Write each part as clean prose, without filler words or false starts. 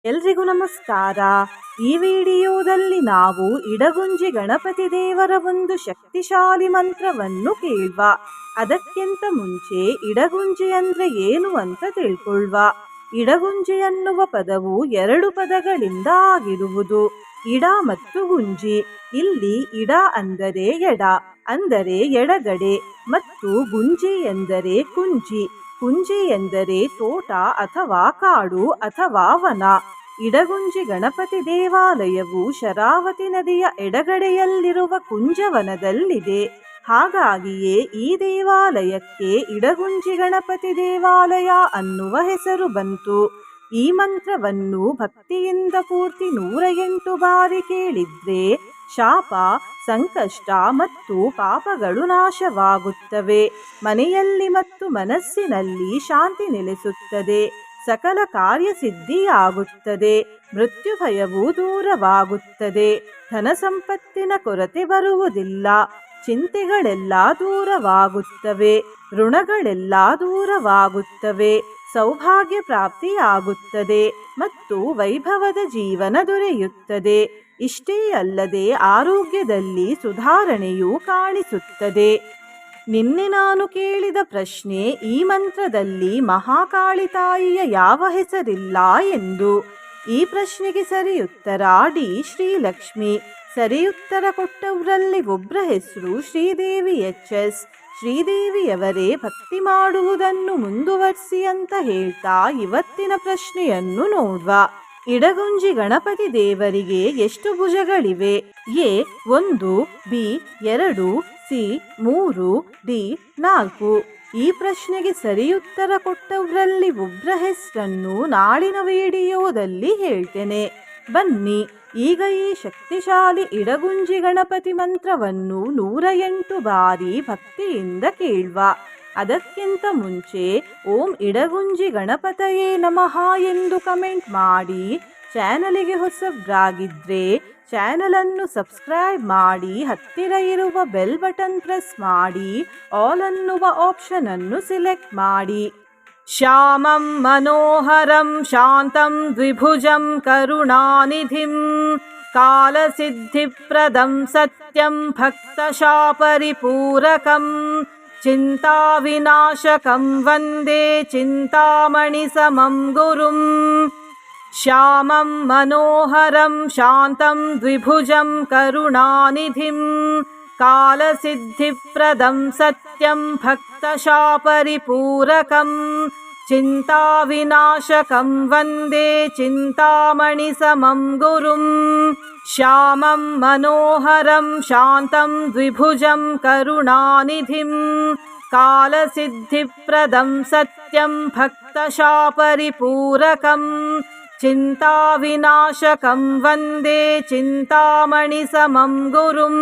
ಎಲ್ರಿಗೂ ನಮಸ್ಕಾರ. ಈ ವಿಡಿಯೋದಲ್ಲಿ ನಾವು ಇಡಗುಂಜಿ ಗಣಪತಿ ದೇವರ ಒಂದು ಶಕ್ತಿಶಾಲಿ ಮಂತ್ರವನ್ನು ಕೇಳುವ. ಅದಕ್ಕಿಂತ ಮುಂಚೆ ಇಡಗುಂಜಿ ಅಂದ್ರೆ ಏನು ಅಂತ ತಿಳ್ಕೊಳ್ಳುವ. ಇಡಗುಂಜಿ ಅನ್ನುವ ಪದವು 2 ಪದಗಳಿಂದ ಆಗಿರುವುದು, ಇಡ ಮತ್ತು ಗುಂಜಿ. ಇಲ್ಲಿ ಇಡ ಅಂದರೆ ಎಡ, ಅಂದರೆ ಎಡಗಡೆ, ಮತ್ತು ಗುಂಜಿ ಎಂದರೆ ಕುಂಜಿ. ಕುಂಜಿ ಎಂದರೆ ತೋಟ ಅಥವಾ ಕಾಡು ಅಥವಾ ವನ. ಇಡಗುಂಜಿ ಗಣಪತಿ ದೇವಾಲಯವು ಶರಾವತಿ ನದಿಯ ಎಡಗಡೆಯಲ್ಲಿರುವ ಕುಂಜವನದಲ್ಲಿದೆ. ಹಾಗಾಗಿಯೇ ಈ ದೇವಾಲಯಕ್ಕೆ ಇಡಗುಂಜಿ ಗಣಪತಿ ದೇವಾಲಯ ಅನ್ನುವ ಹೆಸರು ಬಂತು. ಈ ಮಂತ್ರವನ್ನು ಭಕ್ತಿಯಿಂದ ಪೂರ್ತಿ 108 ಬಾರಿ ಕೇಳಿದ್ರೆ ಶಾಪ, ಸಂಕಷ್ಟ ಮತ್ತು ಪಾಪಗಳು ನಾಶವಾಗುತ್ತವೆ. ಮನೆಯಲ್ಲಿ ಮತ್ತು ಮನಸ್ಸಿನಲ್ಲಿ ಶಾಂತಿ ನೆಲೆಸುತ್ತದೆ. ಸಕಲ ಕಾರ್ಯಸಿದ್ಧಿಯಾಗುತ್ತದೆ. ಮೃತ್ಯು ಭಯವು ದೂರವಾಗುತ್ತದೆ. ಧನ ಸಂಪತ್ತಿನ ಕೊರತೆ ಬರುವುದಿಲ್ಲ. ಚಿಂತೆಗಳೆಲ್ಲ ದೂರವಾಗುತ್ತವೆ. ಋಣಗಳೆಲ್ಲ ದೂರವಾಗುತ್ತವೆ. ಸೌಭಾಗ್ಯ ಪ್ರಾಪ್ತಿಯಾಗುತ್ತದೆ ಮತ್ತು ವೈಭವದ ಜೀವನ ದೊರೆಯುತ್ತದೆ. ಇಷ್ಟೇ ಅಲ್ಲದೆ ಆರೋಗ್ಯದಲ್ಲಿ ಸುಧಾರಣೆಯೂ ಕಾಣಿಸುತ್ತದೆ. ನಿನ್ನೆ ನಾನು ಕೇಳಿದ ಪ್ರಶ್ನೆ, ಈ ಮಂತ್ರದಲ್ಲಿ ಮಹಾಕಾಳಿ ತಾಯಿಯ ಯಾವ ಹೆಸರಿಲ್ಲ ಎಂದು. ಈ ಪ್ರಶ್ನೆಗೆ ಸರಿಯುತ್ತರ ಡಿ. ಶ್ರೀಲಕ್ಷ್ಮಿ. ಸರಿಯುತ್ತರ ಕೊಟ್ಟವರಲ್ಲಿ ಒಬ್ಬರ ಹೆಸರು ಶ್ರೀದೇವಿ HS. ಶ್ರೀದೇವಿಯವರೇ ಭಕ್ತಿ ಮಾಡುವುದನ್ನು ಮುಂದುವರಿಸಿ ಅಂತ ಹೇಳ್ತಾ ಇವತ್ತಿನ ಪ್ರಶ್ನೆಯನ್ನು ನೋಡುವ. ಇಡಗುಂಜಿ ಗಣಪತಿ ದೇವರಿಗೆ ಎಷ್ಟು ಭುಜಗಳಿವೆ? A 1, B 2, C 3, D 4. ಈ ಪ್ರಶ್ನೆಗೆ ಸರಿಯುತ್ತರ ಕೊಟ್ಟವರಲ್ಲಿ ಒಬ್ಬರ ಹೆಸರನ್ನು ನಾಳಿನ ವಿಡಿಯೋದಲ್ಲಿ ಹೇಳ್ತೇನೆ. ಬನ್ನಿ ಈಗ ಈ ಶಕ್ತಿಶಾಲಿ ಇಡಗುಂಜಿ ಗಣಪತಿ ಮಂತ್ರವನ್ನು 108 ಬಾರಿ ಭಕ್ತಿಯಿಂದ ಕೇಳುವ. ಅದಕ್ಕಿಂತ ಮುಂಚೆ ಓಂ ಇಡಗುಂಜಿ ಗಣಪತಯೇ ನಮಃ ಎಂದು ಕಮೆಂಟ್ ಮಾಡಿ. ಚಾನಲಿಗೆ ಹೊಸಬ್ರಾಗಿದ್ರೆ ಚಾನಲನ್ನು ಸಬ್ಸ್ಕ್ರೈಬ್ ಮಾಡಿ, ಹತ್ತಿರ ಇರುವ ಬೆಲ್ ಬಟನ್ ಪ್ರೆಸ್ ಮಾಡಿ, ಆಲ್ ಅನ್ನುವ ಆಪ್ಷನ್ ಅನ್ನು ಸಿಲೆಕ್ಟ್ ಮಾಡಿ. ಶ್ಯಾಮಂ ಮನೋಹರಂ ಶಾಂತಂ ದ್ವಿಭುಜಂ ಕರುಣಾನಿಧಿಂ ಕಾಲಸಿದ್ಧಿಪ್ರದಂ ಸತ್ಯಂ ಭಕ್ತಶಾಪರಿಪೂರಕಂ ಚಿಂತಾವಿನಾಶಕಂ ವಂದೇ ಚಿಂತಾಮಣಿ ಸಮಂ ಗುರುಂ. ಶ್ಯಾಮಂ ಮನೋಹರಂ ಶಾಂತಂ ದ್ವಿಭುಜಂ ಕರುಣಾನಿಧಿಂ ಕಾಲಸಿದ್ಧಿಪ್ರದಂ ಸತ್ಯಂ ಭಕ್ತಶಾಪರಿಪೂರಕಂ ಚಿಂತಾವಿನಾಶಕಂ ವಂದೇ ಚಿಂತಾಮಣಿ ಸಮಂ ಗುರುಂ. ಶ್ಯಾಮಂ ಮನೋಹರಂ ಶಾಂತಂ ದ್ವಿಭುಜಂ ಕರುಣಾನಿಧಿಂ ಕಾಲಸಿದ್ಧಿಪ್ರದಂ ಸತ್ಯಂ ಭಕ್ತಶಾಪರಿಪೂರಕಂ ಚಿಂತಾವಿನಾಶಕಂ ವಂದೇ ಚಿಂತಾಮಣಿ ಸಮಂ ಗುರುಂ.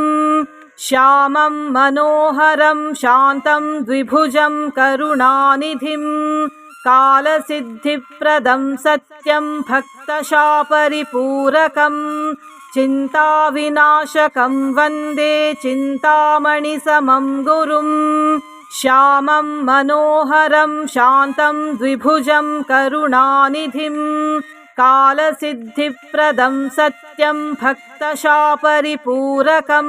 ಶ್ಯಾಮಂ ಮನೋಹರಂ ಶಾಂತಂ ದ್ವಿಭುಜಂ ಕರುಣಾನಿಧಿಂ ಕಾಲಸಿದ್ಧಿಪ್ರದಂ ಸತ್ಯಂ ಭಕ್ತಶಾಪರಿಪೂರಕಂ ಚಿಂತಾವಿನಾಶಕಂ ವಂದೇ ಚಿಂತಾಮಣಿ ಸಮಂ ಗುರುಂ. ಶ್ಯಾಮಂ ಮನೋಹರಂ ಶಾಂತಂ ದ್ವಿಭುಜಂ ಕರುಣಾನಿಧಿಂ ಕಾಲಸಿದ್ಧಿಪ್ರದಂ ಸತ್ಯಂ ಭಕ್ತಶಾಪರಿಪೂರಕಂ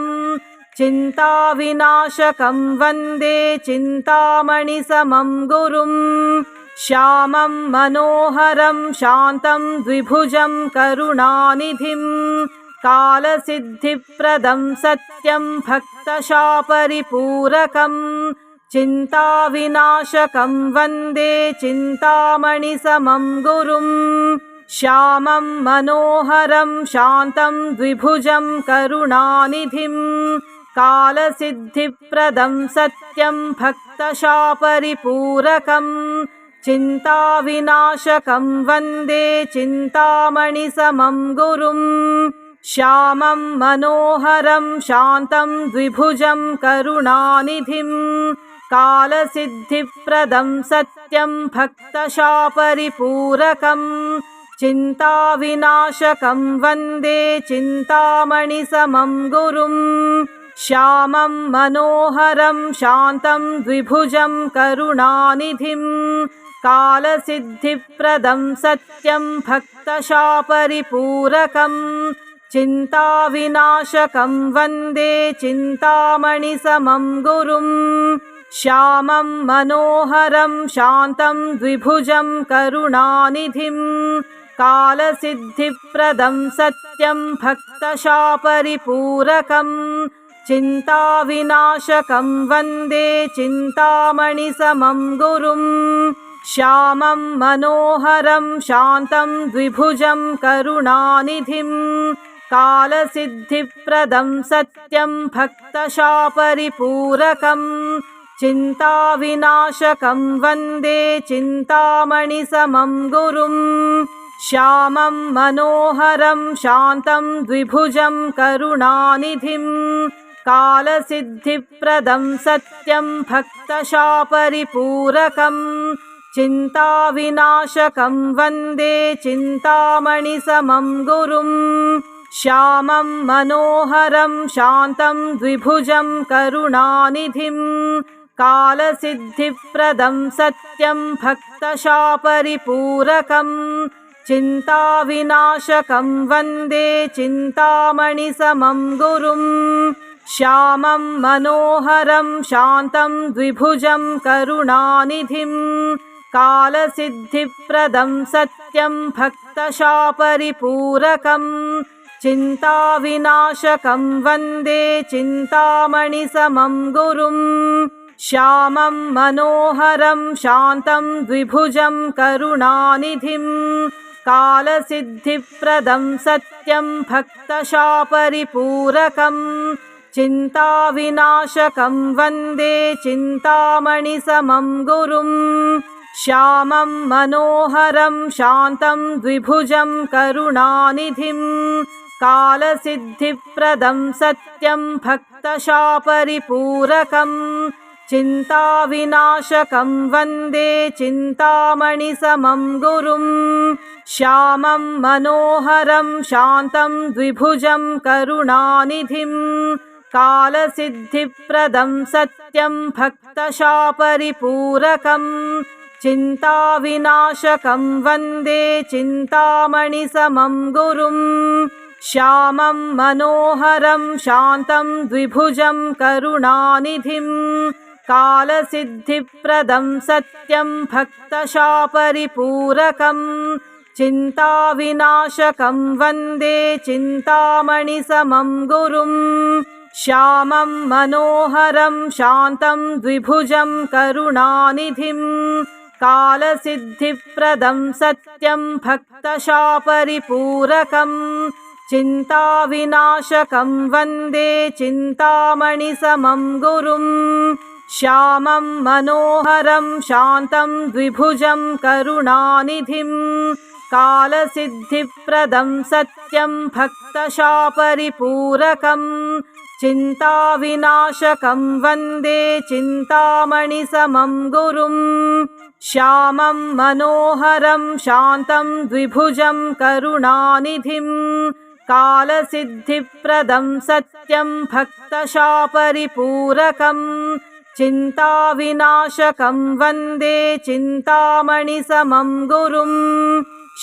ಚಿಂತಾವಿನಾಶಕಂ ವಂದೇ ಚಿಂತಾಮಣಿ ಸಮಂ ಗುರುಂ. ಶ್ಯಾಮಂ ಮನೋಹರಂ ಶಾಂತಂ ದ್ವಿಭುಜಂ ಕರುಣಾನಿಧಿಂ ಕಾಲಸಿದ್ಧಿಪ್ರದಂ ಸತ್ಯಂ ಭಕ್ತಶಾಪರಿಪೂರಕಂ ಚಿಂತಾವಿನಾಶಕಂ ವಂದೇ ಚಿಂತಾಮಣಿ ಸಮಂ ಗುರುಂ. ಶ್ಯಾಮಂ ಮನೋಹರಂ ಶಾಂತಂ ದ್ವಿಭುಜಂ ಕರುಣಾನಿಧಿಂ ಕಾಲಸಿದ್ಧಿಪ್ರದಂ ಸತ್ಯಂ ಭಕ್ತಶಾಪರಿಪೂರಕಂ ಚಿಂತಾವಿನಾಶಕಂ ವಂದೇ ಚಿಂತಾಮಣಿ ಸಮಂ ಗುರುಂ. ಶ್ಯಾಮಂ ಮನೋಹರಂ ಶಾಂತಂ ದ್ವಿಭುಜಂ ಕರುಣಾನಿಧಿಂ ಕಾಲಸಿದ್ಧಿಪ್ರದಂ ಸತ್ಯಂ ಭಕ್ತಶಾಪರಿಪೂರಕಂ ಚಿಂತಾವಿನಾಶಕಂ ವಂದೇ ಚಿಂತಾಮಣಿ ಸಮಂ ಗುರುಂ. ಶ್ಯಾಮಂ ಮನೋಹರಂ ಶಾಂತಂ ದ್ವಿಭುಜಂ ಕರುಣಾನಿಧಿಂ कालसिद्धिप्रदं सत्यं भक्तशापरिपूरकं चिन्ताविनाशकं वन्दे चिन्तामणिसमं गुरुं श्यामं मनोहरं शान्तं द्विभुजं करुणानिधिं कालसिद्धिप्रदं सत्यं भक्तशापरिपूरकं चिन्ताविनाशकं वन्दे चिन्तामणिसमं गुरुं श्यामं मनोहरं शान्तं द्विभुजं करुणानिधिं कालसिद्धिप्रदं सत्यं भक्तशापरिपूरकं चिन्ताविनाशकं वन्दे चिन्तामणिसमं गुरुं श्यामं मनोहरं शान्तं द्विभुजं करुणानिधिं कालसिद्धिप्रदं सत्यं भक्तशापरिपूरकं चिन्ताविनाशकं वन्दे चिन्तामणिसमं गुरुं श्यामं मनोहरं शान्तं द्विभुजं करुणानिधिं कालसिद्धिप्रदं सत्यं भक्तशापरिपूरकं चिन्ताविनाशकं वन्दे चिन्तामणिसमं गुरुं श्यामं मनोहरं शान्तं द्विभुजं करुणानिधिं कालसिद्धिप्रदं सत्यं भक्तशापरिपूरकं चिन्ताविनाशकं वन्दे चिन्तामणिसमं गुरुं श्यामं मनोहरं शान्तं द्विभुजं करुणानिधिं कालसिद्धिप्रदं सत्यं भक्तशापरिपूरकं चिन्ताविनाशकं वन्दे चिन्तामणिसमं गुरुं श्यामं मनोहरं शान्तं द्विभुजं करुणानिधिं कालसिद्धिप्रदं सत्यं भक्तशापरिपूरकं चिन्ताविनाशकं वन्दे चिन्तामणिसमं गुरुं श्यामं मनोहरं शान्तं द्विभुजं करुणानिधिं कालसिद्धिप्रदं सत्यं भक्तशापरिपूरकं चिन्ताविनाशकं वन्दे चिन्तामणिसमं गुरुं श्यामं मनोहरं शान्तं द्विभुजं करुणानिधिं कालसिद्धिप्रदं सत्यं भक्तशापरिपूरकं चिन्ताविनाशकं वन्दे चिन्तामणिसमं गुरुं श्यामं मनोहरं शान्तं द्विभुजं करुणानिधिं कालसिद्धिप्रदं सत्यं भक्तशापरिपूरकं चिन्ताविनाशकं वन्दे चिन्तामणिसमं गुरुं श्यामं मनोहरं शान्तं द्विभुजं करुणानिधिं कालसिद्धिप्रदं सत्यं भक्तशापरिपूरकं चिन्ताविनाशकं वन्दे चिन्तामणिसमं गुरुं श्यामं मनोहरं शान्तं द्विभुजं करुणानिधिं कालसिद्धिप्रदं सत्यं भक्तशापरिपूरकं चिन्ताविनाशकं वन्दे चिन्तामणिसमं गुरुं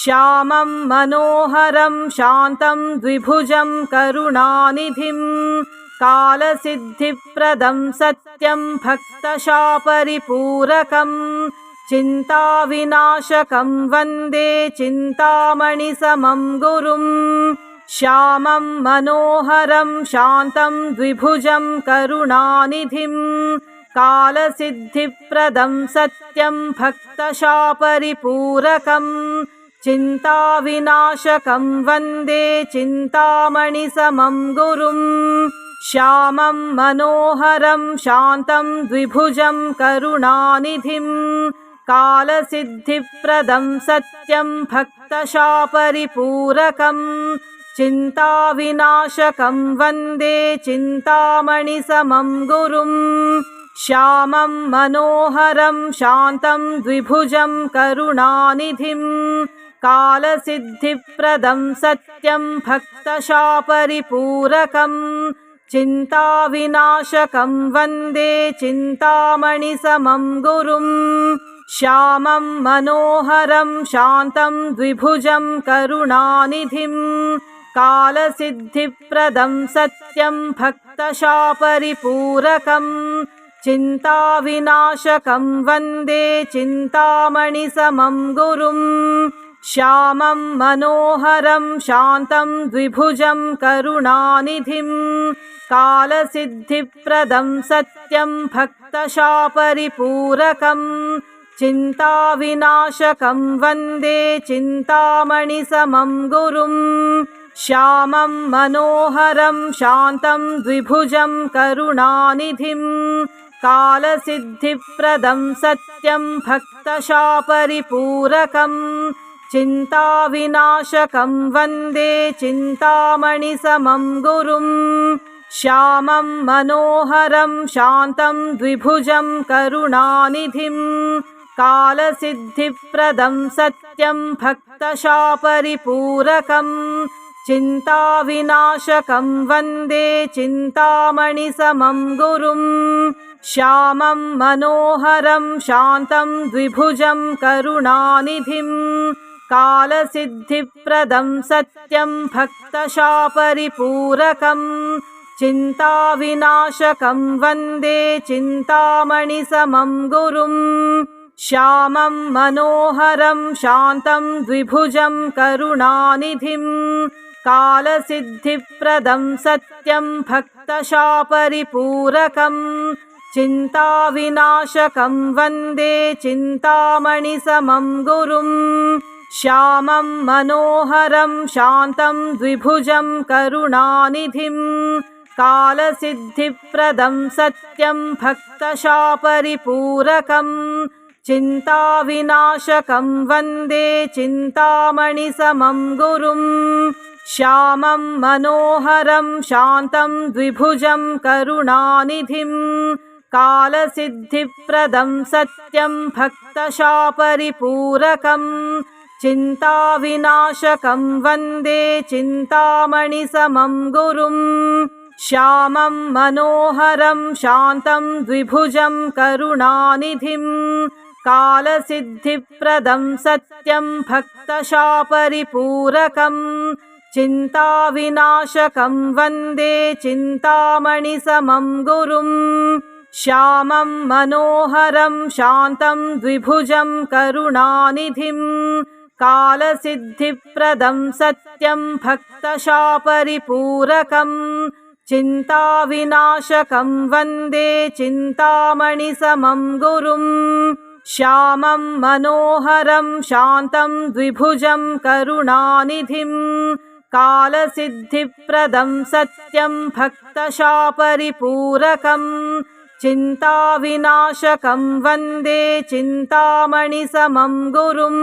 श्यामं मनोहरं शान्तं द्विभुजं करुणानिधिं कालसिद्धिप्रदं सत्यं भक्तशापरिपूरकं चिन्ताविनाशकं वन्दे चिन्तामणिसमं गुरुं श्यामं मनोहरं शान्तं द्विभुजं करुणानिधिं कालसिद्धिप्रदं सत्यं भक्तशापरिपूरकं चिन्ताविनाशकं वन्दे चिन्तामणिसमं गुरुं श्यामं मनोहरं शान्तं द्विभुजं करुणानिधिं कालसिद्धिप्रदं सत्यं भक्तशापरिपूरकं चिन्ताविनाशकं वन्दे चिन्तामणिसमं गुरुं श्यामं मनोहरं शान्तं द्विभुजं करुणानिधिं कालसिद्धिप्रदं सत्यं भक्तशापरिपूरकं चिन्ताविनाशकं वन्दे चिन्तामणिसमं गुरुं श्यामं मनोहरं शान्तं द्विभुजं करुणानिधिं कालसिद्धिप्रदं सत्यं भक्तशापरिपूरकं चिन्ताविनाशकं वन्दे चिन्तामणिसमं गुरुं श्यामं मनोहरं शान्तं द्विभुजं करुणानिधिं कालसिद्धिप्रदं सत्यं भक्तशापरिपूरकं चिन्ताविनाशकं वन्दे चिन्तामणिसमं गुरुं श्यामं मनोहरं शान्तं द्विभुजं करुणानिधिं कालसिद्धिप्रदं सत्यं भक्तशापरिपूरकं चिन्ताविनाशकं वन्दे चिन्तामणिसमं गुरुं श्यामं मनोहरं शान्तं द्विभुजं करुणानिधिं कालसिद्धिप्रदं सत्यं भक्तशापरिपूरकं चिन्ताविनाशकं वन्दे चिन्तामणिसमं गुरुं श्यामं मनोहरं शान्तं द्विभुजं करुणानिधिं कालसिद्धिप्रदं सत्यं भक्तशापरिपूरकं चिन्ताविनाशकं वन्दे चिन्तामणिसमं गुरुं श्यामं मनोहरं शान्तं द्विभुजं करुणानिधिं कालसिद्धिप्रदं सत्यं भक्तशापरिपूरकं चिन्ताविनाशकं वन्दे चिन्तामणिसमं गुरुं श्यामं मनोहरं शान्तं द्विभुजं करुणानिधिं कालसिद्धिप्रदं सत्यं भक्तशापरिपूरकं चिन्ताविनाशकं वन्दे चिन्तामणिसमं गुरुं श्यामं मनोहरं शान्तं द्विभुजं करुणानिधिं कालसिद्धिप्रदं सत्यं भक्तशापरिपूरकं चिन्ताविनाशकं वन्दे चिन्तामणिसमं गुरुं श्यामं मनोहरं शान्तं द्विभुजं करुणानिधिं कालसिद्धिप्रदं सत्यं भक्तशापरिपूरकं चिन्ताविनाशकं वन्दे चिन्तामणिसमं गुरुं श्यामं मनोहरं शान्तं द्विभुजं करुणानिधिं कालसिद्धिप्रदं सत्यं भक्तशापरिपूरकं चिन्ताविनाशकं वन्दे चिन्तामणिसमं गुरुं श्यामं मनोहरं शान्तं द्विभुजं करुणानिधिं कालसिद्धिप्रदं सत्यं भक्तशापरिपूरकं चिन्ताविनाशकं वन्दे चिन्तामणिसमं गुरुं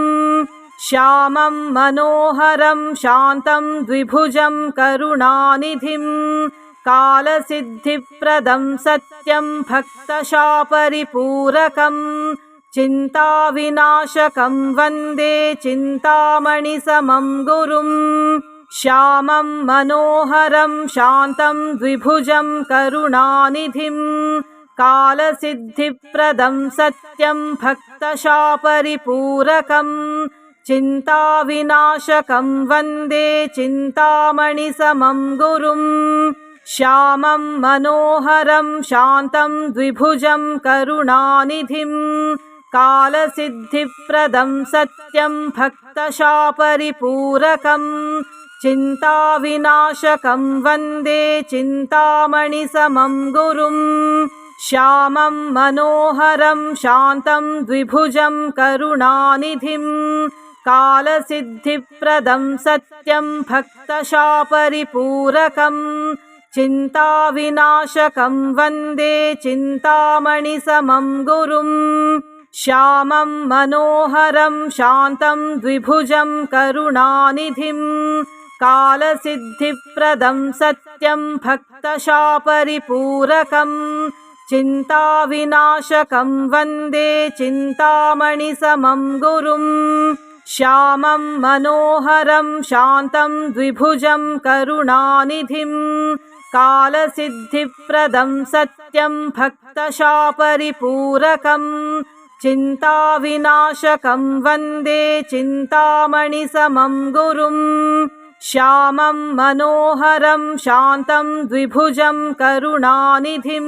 श्यामं मनोहरं शान्तं द्विभुजं करुणानिधिं कालसिद्धिप्रदं सत्यं भक्तशापरिपूरकं चिन्ताविनाशकं वन्दे चिन्तामणिसमं गुरुं श्यामं मनोहरं शान्तं द्विभुजं करुणानिधिं कालसिद्धिप्रदं सत्यं भक्तशापरिपूरकं चिन्ताविनाशकं वन्दे चिन्तामणिसमं गुरुं श्यामं मनोहरं शान्तं द्विभुजं करुणानिधिं कालसिद्धिप्रदं सत्यं भक्तशापरिपूरकं चिन्ताविनाशकं वन्दे चिन्तामणिसमं गुरुं श्यामं मनोहरं शान्तं द्विभुजं करुणानिधिं कालसिद्धिप्रदं सत्यं भक्तशापरिपूरकं चिन्ताविनाशकं वन्दे चिन्तामणिसमं गुरुं श्यामं मनोहरं शान्तं द्विभुजं करुणानिधिं कालसिद्धिप्रदं सत्यं भक्तशापरिपूरकं चिन्ताविनाशकं वन्दे चिन्तामणिसमं गुरुं श्यामं मनोहरं शान्तं द्विभुजं करुणानिधिं कालसिद्धिप्रदं सत्यं भक्तशापरिपूरकं चिन्ताविनाशकं वन्दे चिन्तामणिसमं गुरुं श्यामं मनोहरं शान्तं द्विभुजं करुणानिधिं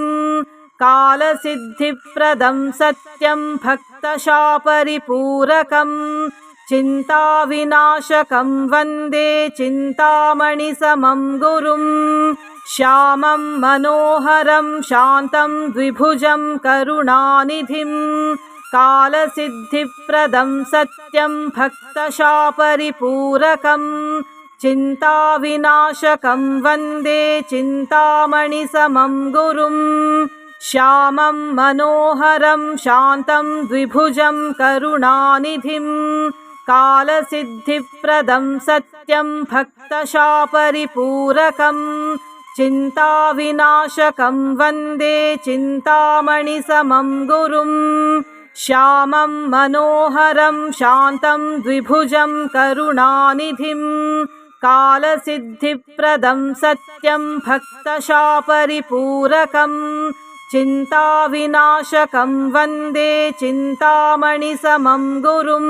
कालसिद्धिप्रदं सत्यं भक्तशापरिपूरकं चिन्ताविनाशकं वन्दे चिन्तामणिसमं गुरुं श्यामं मनोहरं शान्तं द्विभुजं करुणानिधिं कालसिद्धिप्रदं सत्यं भक्तशापरिपूरकं चिन्ताविनाशकं वन्दे चिन्तामणिसमं गुरुं श्यामं मनोहरं शान्तं द्विभुजं करुणानिधिं कालसिद्धिप्रदं सत्यं भक्तशापरिपूरकं चिन्ताविनाशकं वन्दे चिन्तामणिसमं गुरुं श्यामं मनोहरं शान्तं द्विभुजं करुणानिधिं कालसिद्धिप्रदं सत्यं भक्तशापरिपूरकं चिन्ताविनाशकं वन्दे चिन्तामणिसमं गुरुं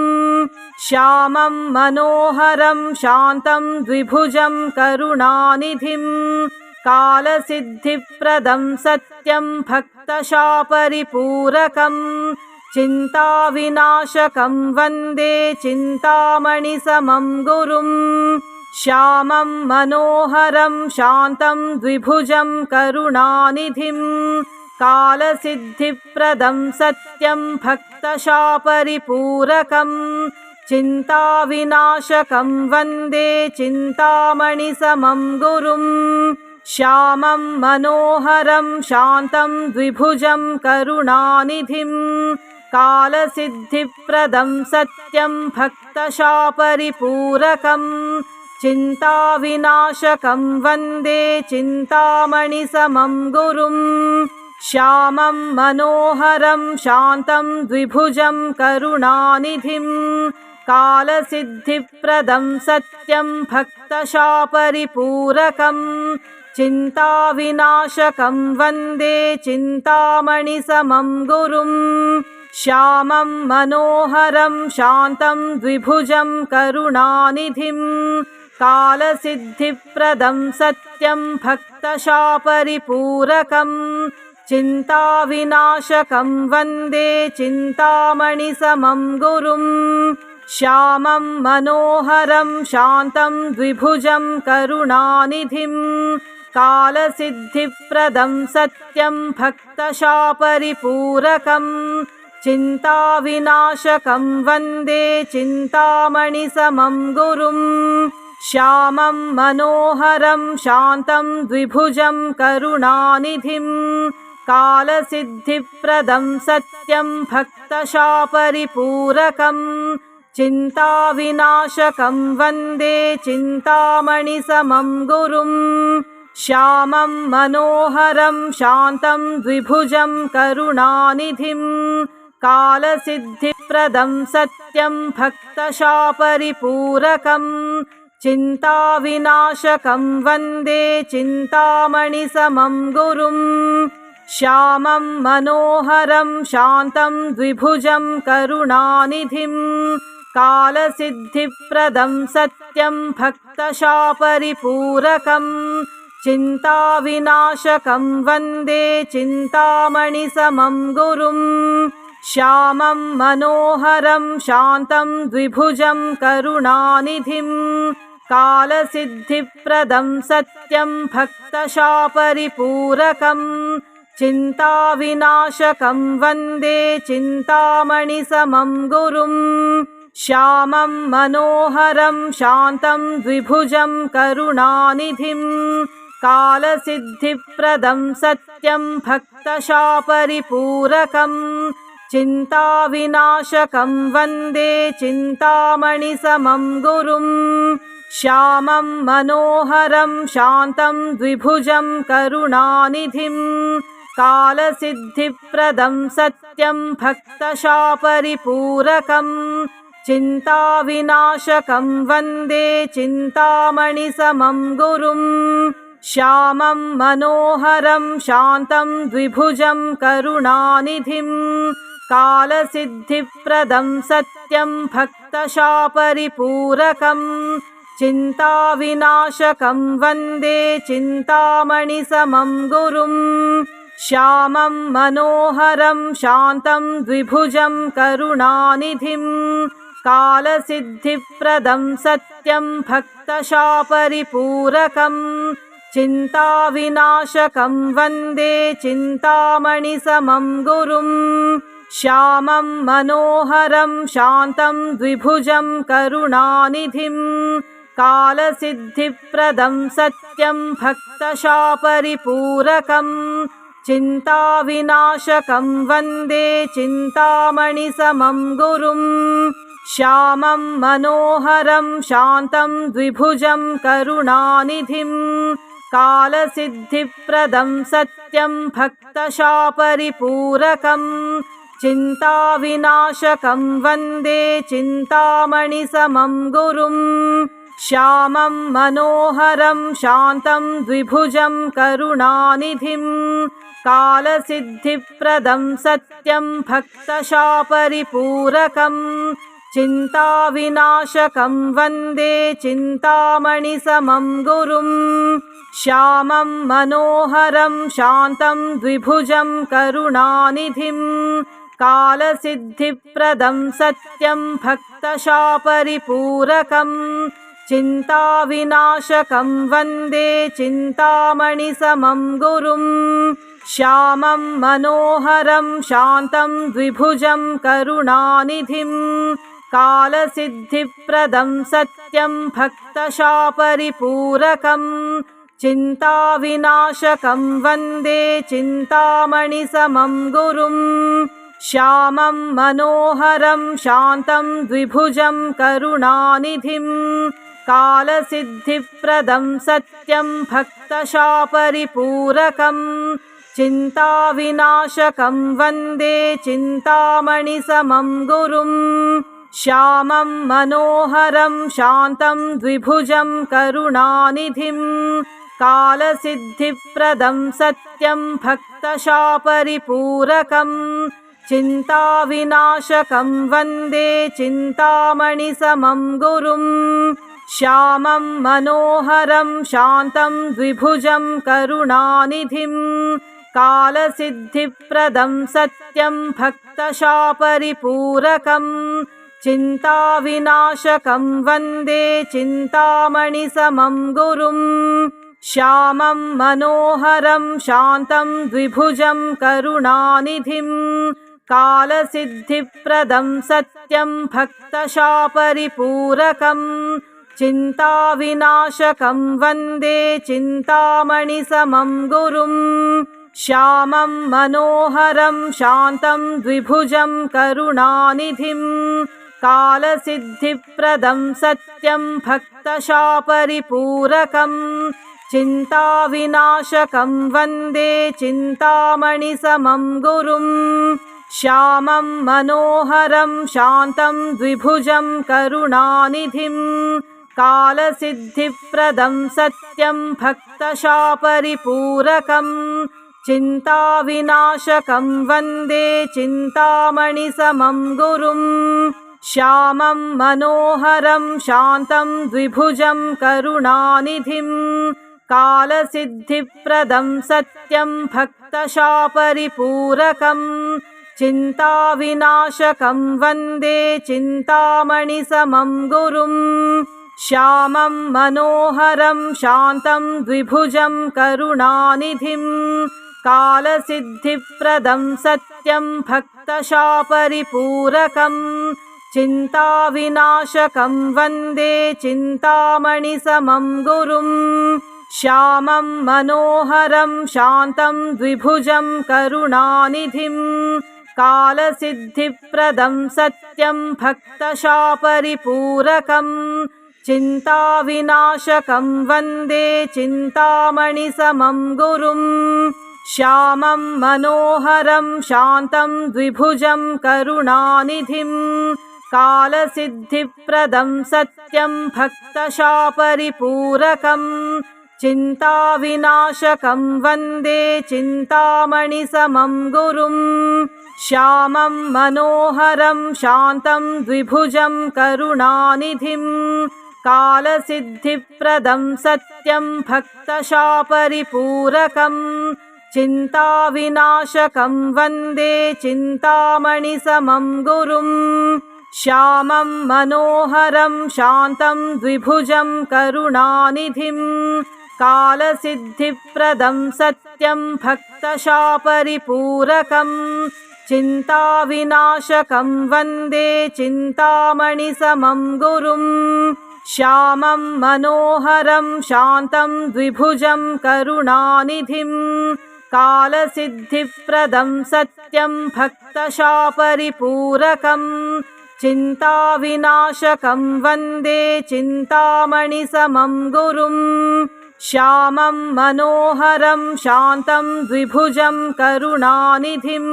श्यामं मनोहरं शान्तं द्विभुजं करुणानिधिं कालसिद्धिप्रदं सत्यं भक्तशापरिपूरकं चिन्ताविनाशकं वन्दे चिन्तामणिसमं गुरुं श्यामं मनोहरं शान्तं द्विभुजं करुणानिधिं कालसिद्धिप्रदं सत्यं भक्तशापरिपूरकं चिन्ताविनाशकं वन्दे चिन्तामणिसमं गुरुं श्यामं मनोहरं शान्तं द्विभुजं करुणानिधिं कालसिद्धिप्रदं सत्यं भक्तशापरिपूरकं चिन्ताविनाशकं वन्दे चिन्तामणिसमं गुरुं श्यामं मनोहरं शान्तं द्विभुजं करुणानिधिं कालसिद्धिप्रदं सत्यं भक्तशापरिपूरकं चिन्ताविनाशकं वन्दे चिन्तामणिसमं गुरुं श्यामं मनोहरं शान्तं द्विभुजं करुणानिधिं कालसिद्धिप्रदं सत्यं भक्तशापरिपूरकं चिन्ताविनाशकं वन्दे चिन्तामणिसमं गुरुं श्यामं मनोहरं शान्तं द्विभुजं करुणानिधिं कालसिद्धिप्रदं सत्यं भक्तशापरिपूरकं चिन्ताविनाशकं वन्दे चिन्तामणिसमं गुरुं श्यामं मनोहरं शान्तं द्विभुजं करुणानिधिं कालसिद्धिप्रदं सत्यं भक्तशापरिपूरकं चिन्ताविनाशकं वन्दे चिन्तामणिसमं गुरुं श्यामं मनोहरं शान्तं द्विभुजं करुणानिधिं कालसिद्धिप्रदं सत्यं भक्तशापरिपूरकं चिन्ताविनाशकं वन्दे चिन्तामणिसमं गुरुं श्यामं मनोहरं शान्तं द्विभुजं करुणानिधिं कालसिद्धिप्रदं सत्यं भक्तशापरिपूरकं चिन्ताविनाशकं वन्दे चिन्तामणिसमं गुरुं श्यामं मनोहरं शान्तं द्विभुजं करुणानिधिं कालसिद्धिप्रदं सत्यं भक्तशापरिपूरकं चिन्ताविनाशकं वन्दे चिन्तामणिसमं गुरुं श्यामं मनोहरं शान्तं द्विभुजं करुणानिधिं कालसिद्धिप्रदं सत्यं भक्तशापरिपूरकं चिन्ताविनाशकं वन्दे चिन्तामणिसमं गुरुं श्यामं मनोहरं शान्तं द्विभुजं करुणानिधिं कालसिद्धिप्रदं सत्यं भक्तशापरिपूरकं चिन्ताविनाशकं वन्दे चिन्तामणिसमं गुरुं श्यामं मनोहरं शान्तं द्विभुजं करुणानिधिं कालसिद्धिप्रदं सत्यं भक्तशापरिपूरकं चिन्ताविनाशकं वन्दे चिन्तामणिसमं गुरुं श्यामं मनोहरं शान्तं द्विभुजं करुणानिधिं कालसिद्धिप्रदं सत्यं भक्तशापरिपूरकं चिन्ताविनाशकं वन्दे चिन्तामणिसमं गुरुं श्यामं मनोहरं शान्तं द्विभुजं करुणानिधिं कालसिद्धिप्रदं सत्यं भक्तशापरिपूरकं चिन्ताविनाशकं वन्दे चिन्तामणिसमं गुरुं श्यामं मनोहरं शान्तं द्विभुजं करुणानिधिं कालसिद्धिप्रदं सत्यं भक्तशापरिपूरकं चिन्ताविनाशकं वन्दे चिन्तामणिसमं गुरुं श्यामं मनोहरं शान्तं द्विभुजं करुणानिधिं कालसिद्धिप्रदं सत्यं भक्तशापरिपूरकं चिन्ताविनाशकं वन्दे चिन्तामणिसमं गुरुं श्यामं मनोहरं शान्तं द्विभुजं करुणानिधिं कालसिद्धिप्रदं सत्यं भक्तशापरिपूरकं चिन्ताविनाशकं वन्दे चिन्तामणिसमं गुरुं श्यामं मनोहरं शान्तं द्विभुजं करुणानिधिं कालसिद्धिप्रदं सत्यं भक्तशापरिपूरकं चिन्ताविनाशकं वन्दे चिन्तामणिसमं गुरुं श्यामं मनोहरं शान्तं द्विभुजं करुणानिधिं कालसिद्धिप्रदं सत्यं भक्तशापरिपूरकं चिन्ताविनाशकं वन्दे चिन्तामणिसमं गुरुं श्यामं मनोहरं शान्तं द्विभुजं करुणानिधिं कालसिद्धिप्रदं सत्यं भक्तशापरिपूरकं चिन्ताविनाशकं वन्दे चिन्तामणिसमं गुरुं श्यामं मनोहरं शान्तं द्विभुजं करुणानिधिं कालसिद्धिप्रदं सत्यं भक्तशापरिपूरकं चिन्ताविनाशकं वन्दे चिन्तामणिसमं गुरुं श्यामं मनोहरं शान्तं द्विभुजं करुणानिधिं कालसिद्धिप्रदं सत्यं भक्तशापरिपूरकं चिन्ताविनाशकं वन्दे चिन्तामणिसमं गुरुं श्यामं मनोहरं शान्तं द्विभुजं करुणानिधिं कालसिद्धिप्रदं सत्यं भक्तशापरिपूरकं चिन्ताविनाशकं वन्दे चिन्तामणिसमं गुरुं श्यामं मनोहरं शान्तं द्विभुजं करुणानिधिं कालसिद्धिप्रदं सत्यं भक्तशापरिपूरकं चिन्ताविनाशकं वन्दे चिन्तामणिसमं गुरुं श्यामं मनोहरं शान्तं द्विभुजं करुणानिधिं कालसिद्धिप्रदं सत्यं भक्तशापरिपूरकं चिन्ताविनाशकं वन्दे चिन्तामणिसमं गुरुं श्यामं मनोहरं शान्तं द्विभुजं करुणानिधिं कालसिद्धिप्रदं सत्यं भक्तशापरिपूरकं चिन्ताविनाशकं वन्दे चिन्तामणिसमं गुरुं श्यामं मनोहरं शान्तं द्विभुजं करुणानिधिं कालसिद्धिप्रदं सत्यं भक्तशापरिपूरकं चिन्ताविनाशकं वन्दे चिन्तामणिसमं गुरुं श्यामं मनोहरं शान्तं द्विभुजं करुणानिधिं कालसिद्धिप्रदं सत्यं भक्तशापरिपूरकं चिन्ताविनाशकं वन्दे चिन्तामणिसमं गुरुं श्यामं मनोहरं शान्तं द्विभुजं करुणानिधिं कालसिद्धिप्रदं सत्यं भक्तशापरिपूरकं चिन्ताविनाशकं वन्दे चिन्तामणिसमं गुरुं श्यामं मनोहरं शान्तं द्विभुजं करुणानिधिं कालसिद्धिप्रदं सत्यं भक्तशापरिपूरकं चिन्ताविनाशकं वन्दे चिन्तामणिसमं गुरुं श्यामं मनोहरं शान्तं द्विभुजं करुणानिधिं कालसिद्धिप्रदं सत्यं भक्तशापरिपूरकं चिन्ताविनाशकं वन्दे चिन्तामणिसमं गुरुं श्यामं मनोहरं शान्तं द्विभुजं करुणानिधिं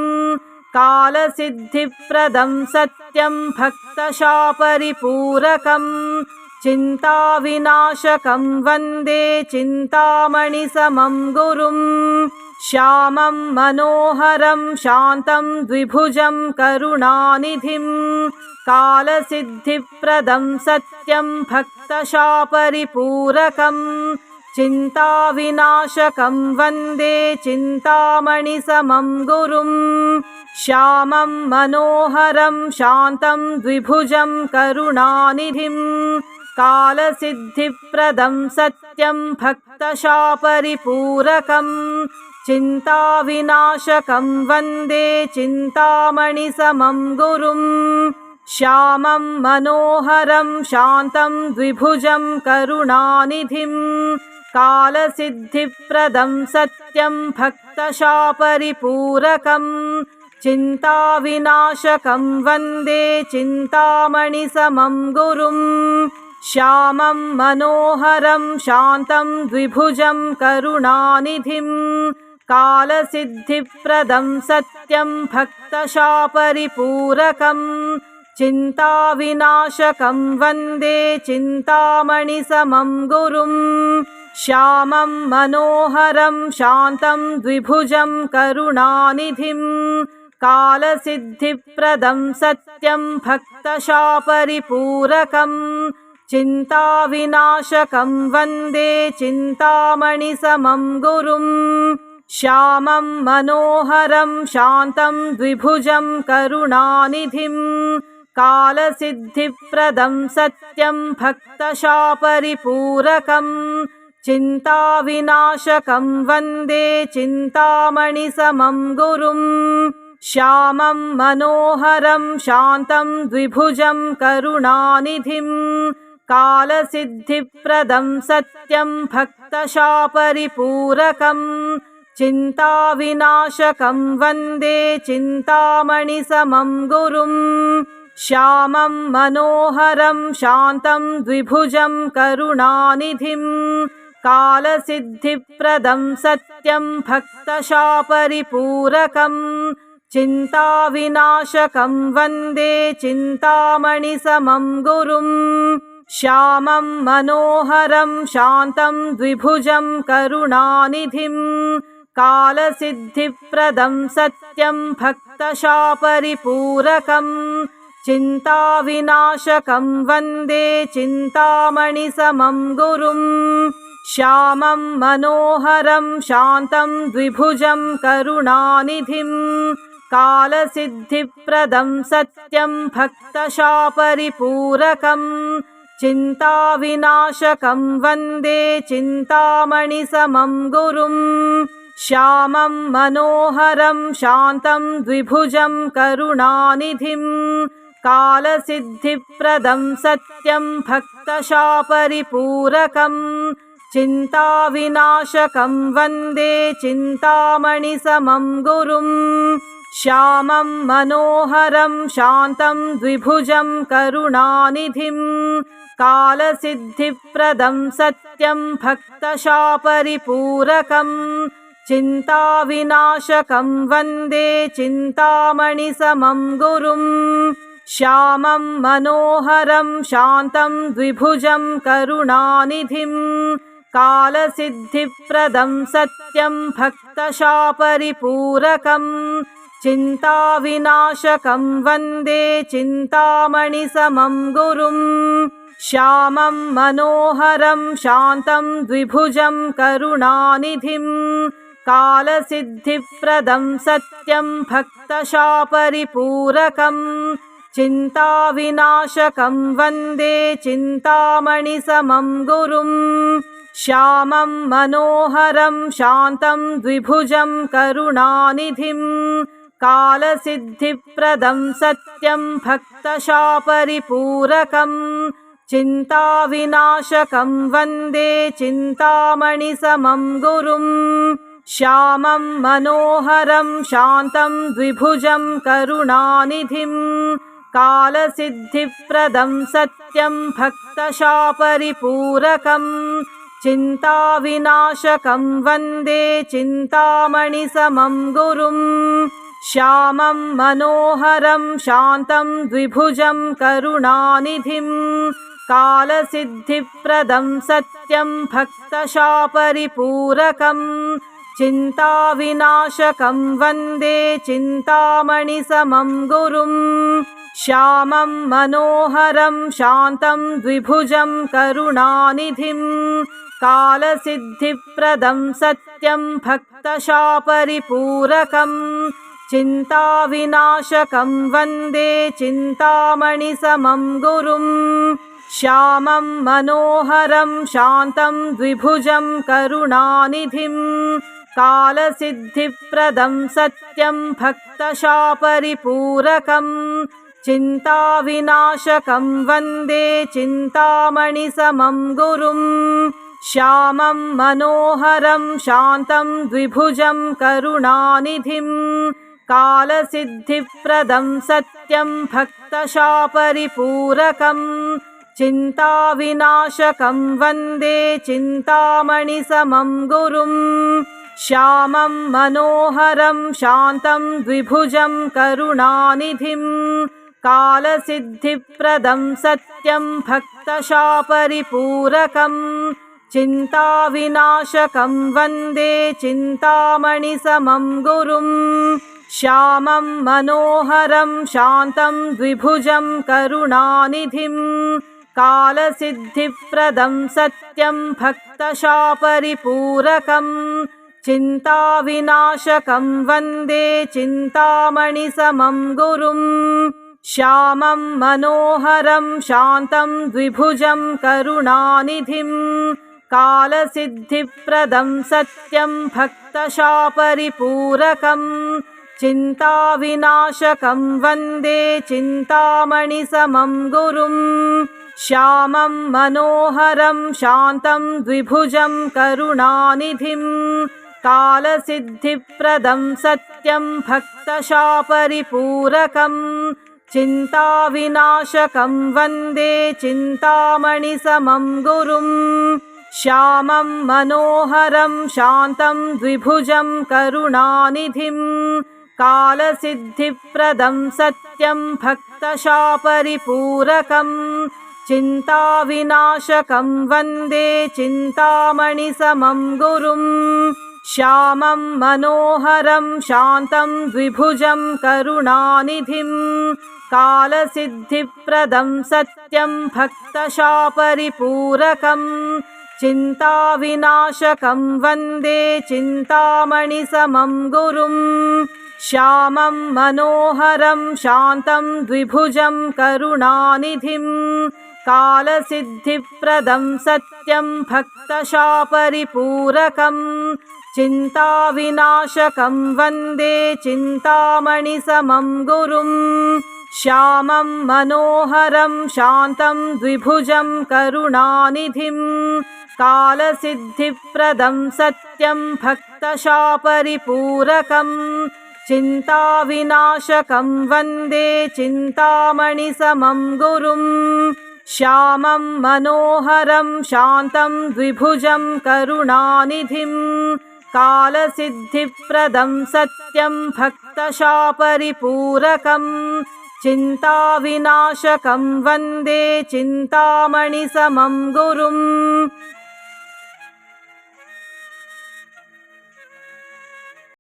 कालसिद्धिप्रदं सत्यं भक्तशापरिपूरकं चिन्ताविनाशकं वन्दे चिन्तामणिसमं गुरुं श्यामं मनोहरं शान्तं द्विभुजं करुणानिधिं कालसिद्धिप्रदं सत्यं भक्तशापरिपूरकं चिन्ताविनाशकं वन्दे चिन्तामणिसमं गुरुं श्यामं मनोहरं शान्तं द्विभुजं करुणानिधिं कालसिद्धिप्रदं सत्यं भक्तशापरिपूरकं चिन्ताविनाशकं वन्दे चिन्तामणिसमं गुरुं श्यामं मनोहरं शान्तं द्विभुजं करुणानिधिं कालसिद्धिप्रदं सत्यं भक्तशापरिपूरकं चिन्ताविनाशकं वन्दे चिन्तामणिसमं गुरुं श्यामं मनोहरं शान्तं द्विभुजं करुणानिधिं कालसिद्धिप्रदं सत्यं भक्तशापरिपूरकं चिन्ताविनाशकं वन्दे चिन्तामणिसमं गुरुं श्यामं मनोहरं शान्तं द्विभुजं करुणानिधिं कालसिद्धिप्रदं सत्यं भक्तशापरिपूरकं चिन्ताविनाशकं वन्दे चिन्तामणिसमं गुरुं श्यामं मनोहरं शान्तं द्विभुजं करुणानिधिं कालसिद्धिप्रदं सत्यं भक्तशापरिपूरकं चिन्ताविनाशकं वन्दे चिन्तामणिसमं गुरुं श्यामं मनोहरं शान्तं द्विभुजं करुणानिधिं कालसिद्धिप्रदं सत्यं भक्तशापरिपूरकं चिन्ताविनाशकं वन्दे चिन्तामणिसमं गुरुं श्यामं मनोहरं शान्तं द्विभुजं करुणानिधिं कालसिद्धिप्रदं सत्यं भक्तशापरिपूरकं चिन्ताविनाशकं वन्दे चिन्तामणिसमं गुरुं श्यामं मनोहरं शान्तं द्विभुजं करुणानिधिं कालसिद्धिप्रदं सत्यं भक्तशापरिपूरकं चिन्ताविनाशकं वन्दे चिन्तामणिसमं गुरुं श्यामं मनोहरं शान्तं द्विभुजं करुणानिधिं कालसिद्धिप्रदं सत्यं भक्तशापरिपूरकं चिन्ताविनाशकं वन्दे चिन्तामणिसमं गुरुं श्यामं मनोहरं शान्तं द्विभुजं करुणानिधिं कालसिद्धिप्रदं सत्यं भक्तशापरिपूरकं चिन्ताविनाशकं वन्दे चिन्तामणिसमं गुरुं श्यामं मनोहरं शान्तं द्विभुजं करुणानिधिं कालसिद्धिप्रदं सत्यं भक्तशापरिपूरकं चिन्ताविनाशकं वन्दे चिन्तामणिसमं गुरुं श्यामं मनोहरं शान्तं द्विभुजं करुणानिधिं कालसिद्धिप्रदं सत्यं भक्तशापरिपूरकं चिन्ताविनाशकं वन्दे चिन्तामणिसमं गुरुं श्यामं मनोहरं शान्तं द्विभुजं करुणानिधिं कालसिद्धिप्रदं सत्यं भक्तशापरिपूरकं चिन्ताविनाशकं वन्दे चिन्तामणिसमं गुरुं श्यामं मनोहरं शान्तं द्विभुजं करुणानिधिं कालसिद्धिप्रदं सत्यं भक्तशापरिपूरकं चिन्ताविनाशकं वन्दे चिन्तामणिसमं गुरुं श्यामं मनोहरं शान्तं द्विभुजं करुणानिधिं कालसिद्धिप्रदं सत्यं भक्तशापरिपूरकं चिन्ताविनाशकं वन्दे चिन्तामणिसमं गुरुं श्यामं मनोहरं शान्तं द्विभुजं करुणानिधिं कालसिद्धिप्रदं सत्यं भक्तशापरिपूरकं चिन्ताविनाशकं वन्दे चिन्तामणिसमं गुरुं श्यामं मनोहरं शान्तं द्विभुजं करुणानिधिं कालसिद्धिप्रदं सत्यं भक्तशापरिपूरकं चिन्ताविनाशकं वन्दे चिन्तामणिसमं गुरुं श्यामं मनोहरं शान्तं द्विभुजं करुणानिधिं कालसिद्धिप्रदं सत्यं भक्तशापरिपूरकं चिन्ताविनाशकं वन्दे चिन्तामणिसमं गुरुं श्यामं मनोहरं शान्तं द्विभुजं करुणानिधिं कालसिद्धिप्रदं सत्यं भक्तशापरिपूरकं चिन्ताविनाशकं वन्दे चिन्तामणिसमं गुरुं श्यामं मनोहरं शान्तं द्विभुजं करुणानिधिं कालसिद्धिप्रदं सत्यं भक्तशापरिपूरकं चिन्ताविनाशकं वन्दे चिन्तामणिसमं गुरुं श्यामं मनोहरं शान्तं द्विभुजं करुणानिधिं कालसिद्धिप्रदं सत्यं भक्तशापरिपूरकं चिन्ताविनाशकं वन्दे चिन्तामणिसमं गुरुं श्यामं मनोहरं शान्तं द्विभुजं करुणानिधिं कालसिद्धिप्रदं सत्यं भक्तशापरिपूरकं चिन्ताविनाशकं वन्दे चिन्तामणिसमं गुरुं श्यामं मनोहरं शान्तं द्विभुजं करुणानिधिं कालसिद्धिप्रदं सत्यं भक्तशापरिपूरकं चिन्ताविनाशकं वन्दे चिन्तामणिसमं गुरुं श्यामं मनोहरं शान्तं द्विभुजं करुणानिधिं कालसिद्धिप्रदं सत्यं भक्तशापरिपूरकं चिन्ताविनाशकं वन्दे चिन्तामणिसमं गुरुं श्यामं मनोहरं शान्तं द्विभुजं करुणानिधिं कालसिद्धिप्रदं सत्यं भक्तशापरिपूरकं चिन्ताविनाशकं वन्दे चिन्तामणिसमं गुरुं श्यामं मनोहरं शान्तं द्विभुजं करुणानिधिं कालसिद्धिप्रदं सत्यं भक्तशापरिपूरकं चिन्ताविनाशकं वन्दे चिन्तामणिसमं गुरुं श्यामं मनोहरं शान्तं द्विभुजं करुणानिधिं कालसिद्धिप्रदं सत्यं भक्तशापरिपूरकं चिन्ताविनाशकं वन्दे चिन्तामणिसमं गुरुं श्यामं मनोहरं शान्तं द्विभुजं करुणानिधिं कालसिद्धिप्रदं सत्यं भक्तशापरिपूरकं चिन्ताविनाशकं वन्दे चिन्तामणिसमं गुरुं